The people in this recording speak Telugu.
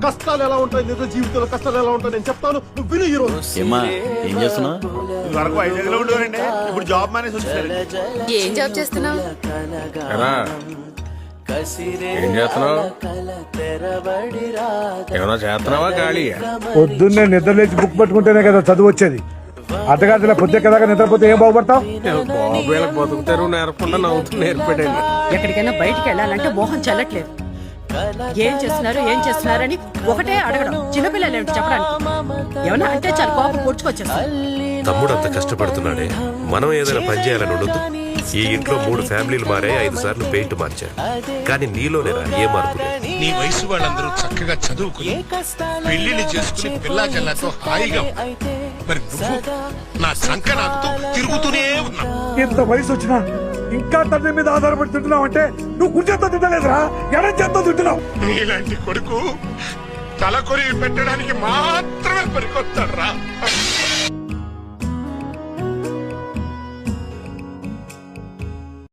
కష్టాలు ఎలా ఉంటాయి, నిజ జీవితంలో కష్టాలు ఎలా ఉంటాయి నేను చెప్తాను, నువ్వు విను ఈ రోజు. ఏమ్మా ఏం చేస్తున్నావు? వరకు 5 లో ఉండేవారండి, ఇప్పుడు జాబ్ మానేసి వచ్చేసారు. ఏం జాబ్ చేస్తున్నావు? ఏం చేస్తున్నావు? ఏమన్నా చేస్తున్నావా ఖాళీ? పొద్దున్నే నిద్ర లేచి బుక్ పట్టుకుంటేనే కదా చదువు వచ్చేది. అర్ధరాత్రి పొద్దు కదా నిద్రపోతే ఏం బాగుపడతావు? బాబు వీళ్ళకి బతుకుతారు నేర్పకుండా నవ్వుతూ నేర్పడండి. ఎక్కడికైనా బయటికి వెళ్ళాలంటే మోహం చెల్లట్లేదు. ఏం చేస్తున్నారని ఒకటే అడగడం. చిన్నపిల్లలు ఏమిటి చెప్పడానికి? ఏమన్నా అంటే చాలా కోపం పొడుచుకొచ్చేస్తారు. తమ్ముడు అంత కష్టపడుతున్నాడే, మనం ఏదైనా పని చేయాలని ఉండదు. ఈ ఇంట్లో 3 ఫ్యామిలీలు మారాయి, 5 సార్లు పెయింట్ మార్చారు, కానీ నీలోనేరా ఏ మార్పు లేదు. నీ వయసు వాళ్ళందరూ చక్కగా చదువుకుని పెళ్లిళ్ళు చేసుకుని పిల్లా జల్లాతో హాయిగా ఉన్నారు. మరి నువ్వు నా సంక నాకుతూ తిరుగుతూనే ఉన్నా. ఇంత వయసు వచ్చినా ఇంకా తండ్రి మీద ఆధారపడి తింటున్నావు అంటే నువ్వు గుంజంతో తింటలేదురా, ఎడం చేత్తో తింటున్నావు. నీలాంటి కొడుకు తల కొరివి పెట్టడానికి మాత్రమే పనికొస్తాడు రా.